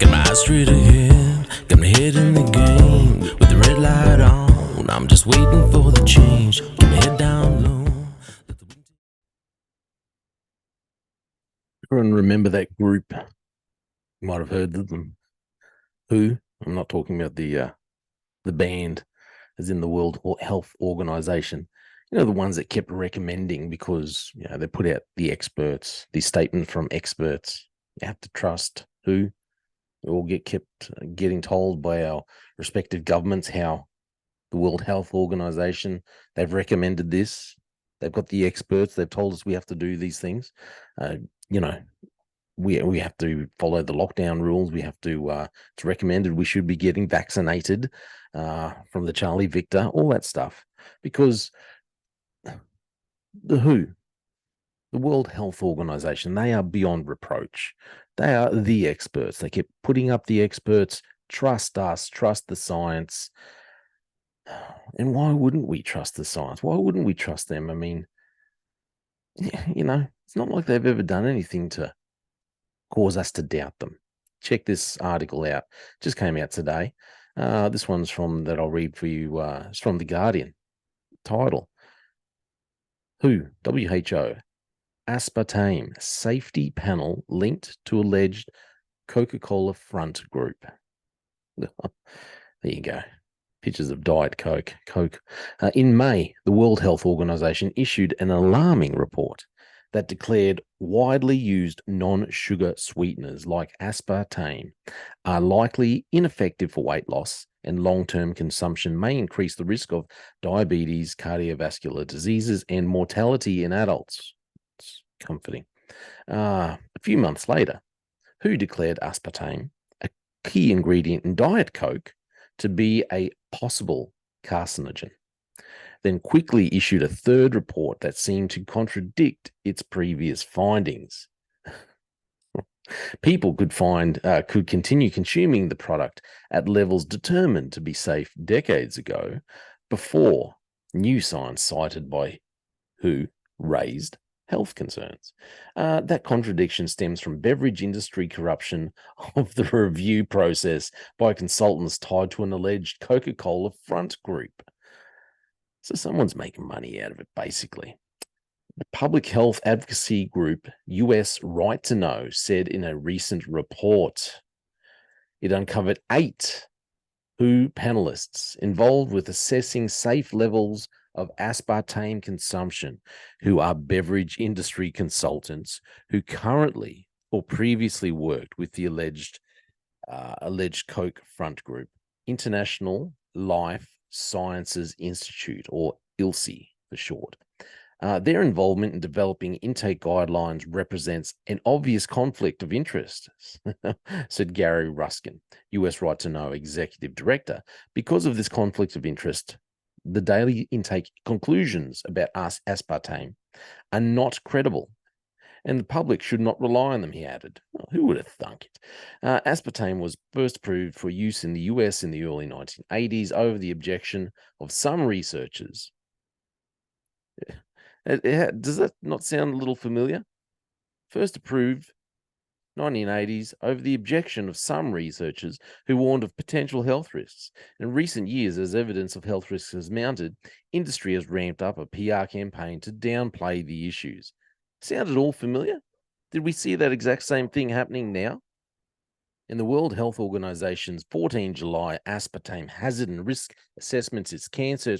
Got my eyes straight ahead, got my head in the game. With the red light on, I'm just waiting for the change. Keep my head down low. Everyone remember that group? You might have heard of them. Who? I'm not talking about the band, as in the World Health Organization. You know, the ones that kept recommending because they put out the experts, the statement from experts. You have to trust who. We all kept getting told by our respective governments how the World Health Organization, they've recommended this. They've got the experts. They've told us we have to do these things. You know, we have to follow the lockdown rules. We have to. It's recommended we should be getting vaccinated from the Charlie Victor, all that stuff, because the WHO, the World Health Organization, they are beyond reproach. They are the experts. They kept putting up the experts. Trust us. Trust the science. And why wouldn't we trust the science? Why wouldn't we trust them? I mean, it's not like they've ever done anything to cause us to doubt them. Check this article out. Just came out today. This one's that I'll read for you. It's from The Guardian. Title: WHO aspartame safety panel linked to alleged Coca-Cola front group. There you go. Pictures of Diet Coke. In May, the World Health Organization issued an alarming report that declared widely used non-sugar sweeteners like aspartame are likely ineffective for weight loss, and long-term consumption may increase the risk of diabetes, cardiovascular diseases, and mortality in adults. It's comforting. A few months later, WHO declared aspartame, a key ingredient in Diet Coke, to be a possible carcinogen, then quickly issued a third report that seemed to contradict its previous findings. People could continue consuming the product at levels determined to be safe decades ago, before new science cited by WHO raised health concerns. That contradiction stems from beverage industry corruption of the review process by consultants tied to an alleged Coca-Cola front group. So someone's making money out of it, basically. The public health advocacy group US Right to Know said in a recent report it uncovered 8 WHO panelists involved with assessing safe levels of aspartame consumption, who are beverage industry consultants who currently or previously worked with the alleged Coke front group, International Life Sciences Institute, or ILSI for short. Their involvement in developing intake guidelines represents an obvious conflict of interest, said Gary Ruskin, US Right to Know Executive Director. Because of this conflict of interest, the daily intake conclusions about aspartame are not credible, and the public should not rely on them, he added. Well, who would have thunk it? Aspartame was first approved for use in the US in the early 1980s over the objection of some researchers. Does that not sound a little familiar? First approved 1980s over the objection of some researchers who warned of potential health risks. In recent years, as evidence of health risks has mounted, industry has ramped up a PR campaign to downplay the issues. Sounded all familiar? Did we see that exact same thing happening now? In the World Health Organization's 14 July aspartame hazard and risk assessments, its cancer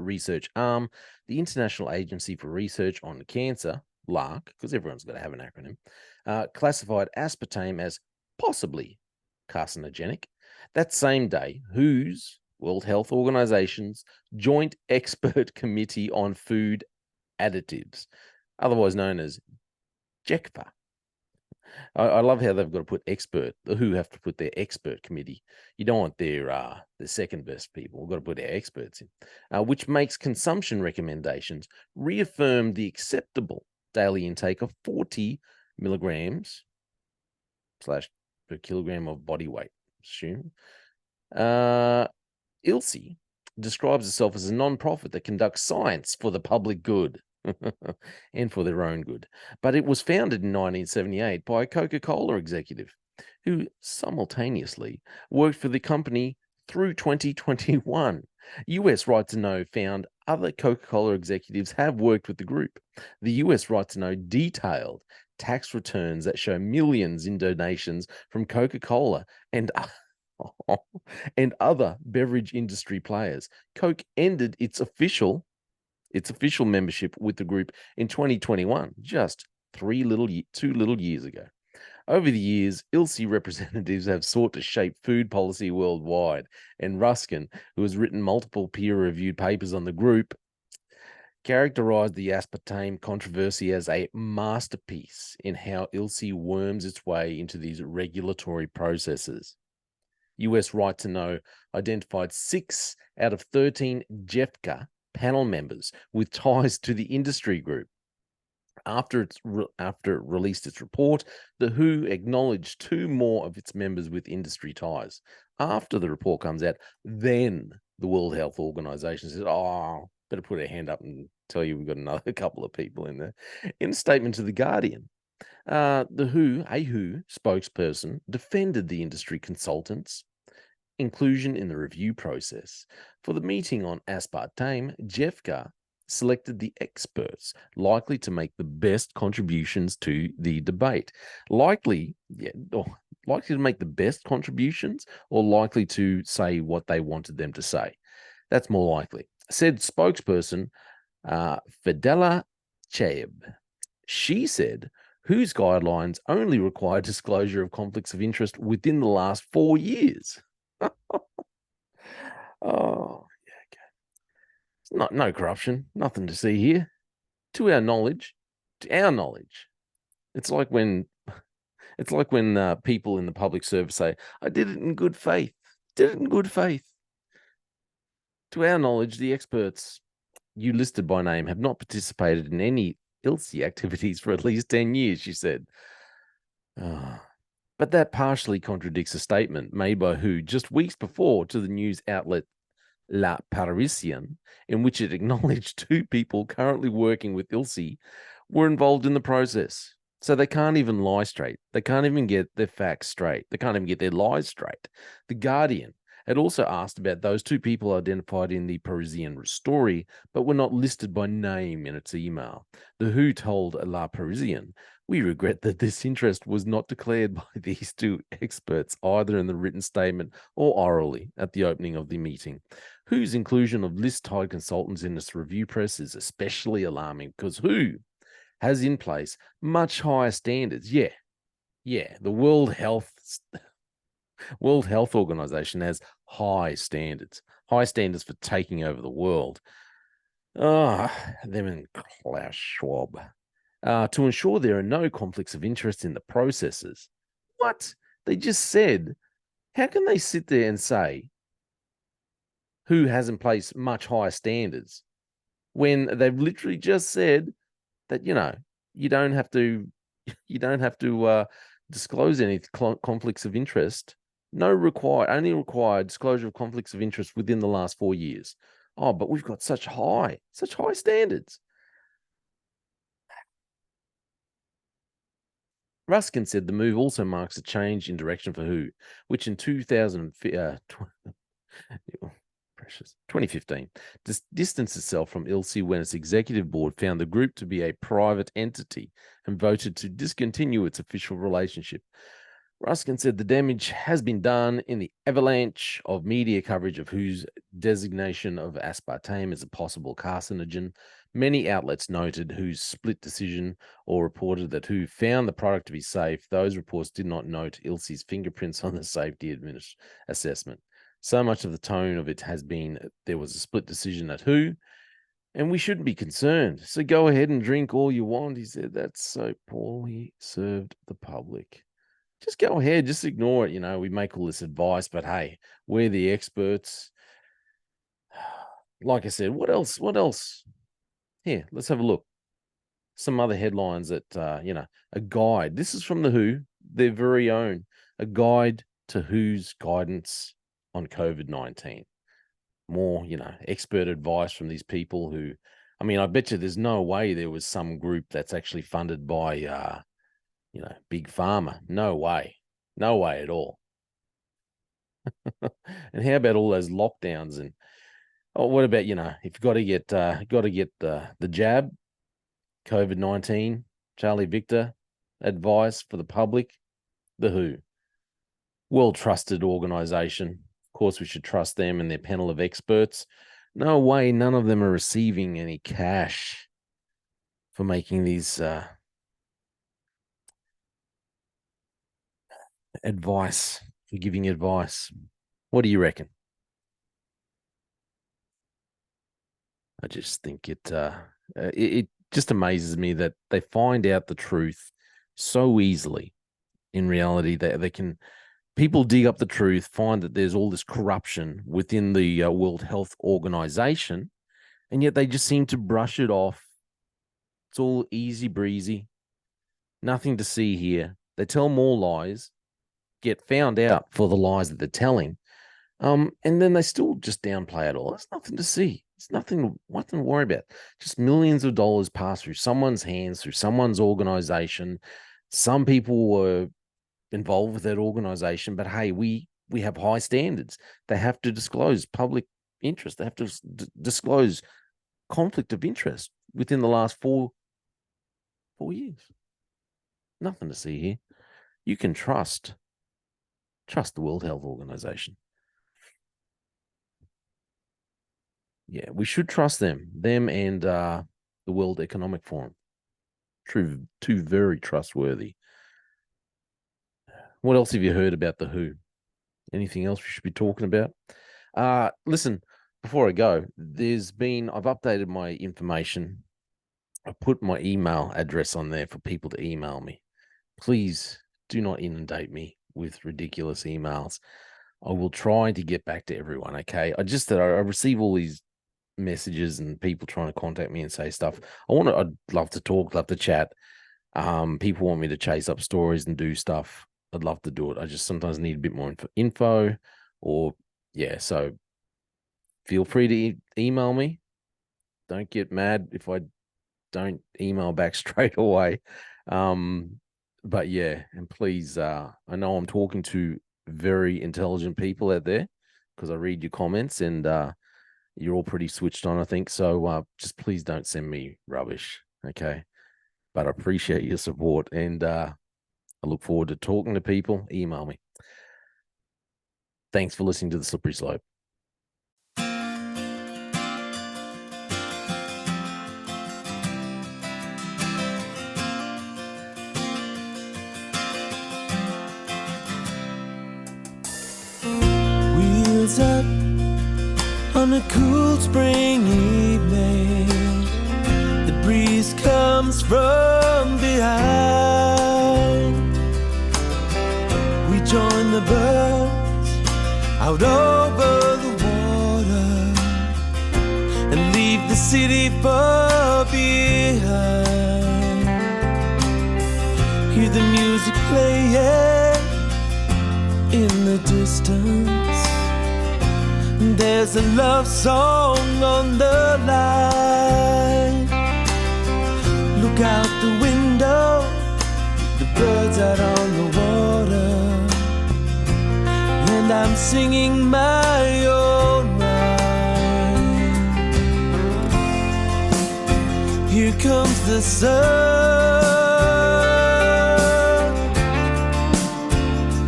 research arm, the International Agency for Research on Cancer, LARC, because everyone's got to have an acronym, classified aspartame as possibly carcinogenic. That same day, WHO's, World Health Organization's Joint Expert Committee on Food Additives, otherwise known as JECFA. I love how they've got to put expert. The WHO have to put their expert committee. You don't want their the second best people. We've got to put our experts in, which makes consumption recommendations reaffirm the acceptable daily intake of 40 milligrams per kilogram of body weight. Assume. ILSI describes itself as a non-profit that conducts science for the public good. And for their own good. But it was founded in 1978 by a Coca-Cola executive. who simultaneously worked for the company through 2021. US Right to Know found other Coca-Cola executives have worked with the group. The US Right to Know detailed tax returns that show millions in donations from Coca-Cola and and other beverage industry players. Coke ended its official membership with the group in 2021, just 2 little years ago. Over the years, ILSI representatives have sought to shape food policy worldwide, and Ruskin, who has written multiple peer-reviewed papers on the group, characterized the aspartame controversy as a masterpiece in how ILSI worms its way into these regulatory processes. US Right to Know identified 6 out of 13 JEFCA panel members with ties to the industry group. After it released its report, the WHO acknowledged 2 more of its members with industry ties. After the report comes out, then the World Health Organization says, "Oh, better put a hand up and tell you we've got another couple of people in there." In a statement to The Guardian, a WHO spokesperson defended the industry consultants' inclusion in the review process. For the meeting on aspartame, JEFCA selected the experts likely to make the best contributions to the debate. Likely to make the best contributions, or likely to say what they wanted them to say. That's more likely, said spokesperson Fadela Chaib. She said whose guidelines only require disclosure of conflicts of interest within the last 4 years. Oh, yeah, okay. No corruption, nothing to see here. To our knowledge, it's like when people in the public service say, "I did it in good faith." Did it in good faith. To our knowledge, the experts you listed by name have not participated in any ILSI activities for at least 10 years, she said. But that partially contradicts a statement made by WHO just weeks before to the news outlet La Parisienne, in which it acknowledged 2 people currently working with ILSI were involved in the process. So they can't even lie straight. They can't even get their facts straight. They can't even get their lies straight. The Guardian had also asked about those 2 people identified in the Parisienne story, but were not listed by name in its email. The WHO told La Parisienne, "We regret that this interest was not declared by these 2 experts, either in the written statement or orally at the opening of the meeting." WHO's inclusion of list-tied consultants in its review press is especially alarming because WHO has in place much higher standards. Yeah, the World Health Organization has high standards for taking over the world. Them and Klaus Schwab. To ensure there are no conflicts of interest in the processes. What? They just said, how can they sit there and say who has in place much higher standards when they've literally just said that, you don't have to disclose any conflicts of interest. Only required disclosure of conflicts of interest within the last 4 years. Oh, but we've got such high standards. Ruskin said the move also marks a change in direction for WHO, which in 2015 distanced itself from ILSI when its executive board found the group to be a private entity and voted to discontinue its official relationship. Ruskin said the damage has been done in the avalanche of media coverage of WHO's designation of aspartame as a possible carcinogen. Many outlets noted WHO's split decision or reported that WHO found the product to be safe. Those reports did not note ILSI's fingerprints on the safety assessment. So much of the tone of it has been there was a split decision at WHO, and we shouldn't be concerned. So go ahead and drink all you want. He said that's so poorly served the public. Just go ahead, just ignore it. We make all this advice, but hey, we're the experts. Like I said, what else? Here, let's have a look. Some other headlines that, a guide. This is from the WHO, their very own, a guide to WHO's guidance on COVID-19. More, expert advice from these people who, I bet you there's no way there was some group that's actually funded by, Big Pharma. No way. No way at all. And how about all those lockdowns? And what about, if you've got to get the jab, COVID-19, Charlie Victor advice for the public, the WHO, well-trusted organization. Of course, we should trust them and their panel of experts. No way, none of them are receiving any cash for making these advice, for giving advice. What do you reckon? I just think it just amazes me that they find out the truth so easily. In reality, they can, people dig up the truth, find that there's all this corruption within the World Health Organization, and yet they just seem to brush it off. It's all easy breezy, nothing to see here. They tell more lies, get found out for the lies that they're telling, and then they still just downplay it all. There's nothing to see. It's nothing to worry about. Just millions of dollars pass through someone's hands, through someone's organization. Some people were involved with that organization, but hey, we have high standards. They have to disclose public interest. They have to disclose conflict of interest within the last 4 years. Nothing to see here. You can trust the World Health Organization. Yeah, we should trust them and the World Economic Forum. Two very trustworthy. What else have you heard about the WHO? Anything else we should be talking about? Listen, before I go, I've updated my information. I put my email address on there for people to email me. Please do not inundate me with ridiculous emails. I will try to get back to everyone, okay? I receive all these messages and people trying to contact me and say stuff. I'd love to talk, love to chat. People want me to chase up stories and do stuff. I'd love to do it. I just sometimes need a bit more info so feel free to email me. Don't get mad if I don't email back straight away. But yeah, and please, I know I'm talking to very intelligent people out there because I read your comments and you're all pretty switched on, I think. So just please don't send me rubbish, okay? But I appreciate your support and I look forward to talking to people. Email me. Thanks for listening to The Slippery Slope. Wheels up on a cool spring evening. The breeze comes from behind. We join the birds out over the water and leave the city far behind. Hear the music playing in the distance. There's a love song on the line. Look out the window, the birds out on the water, and I'm singing my own rhyme. Here comes the sun,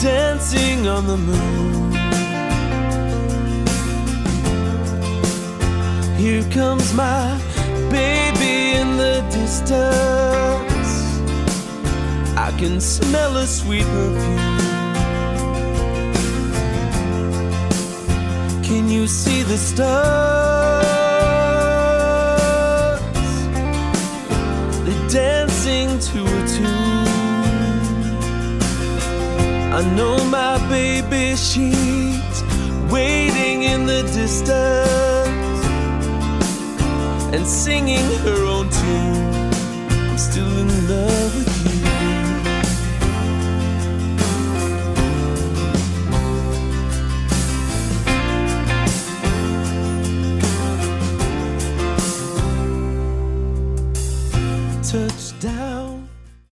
dancing on the moon. Here comes my baby in the distance. I can smell a sweet perfume. Can you see the stars? They're dancing to a tune. I know my baby, she's waiting in the distance and singing her own tune. I'm still in love.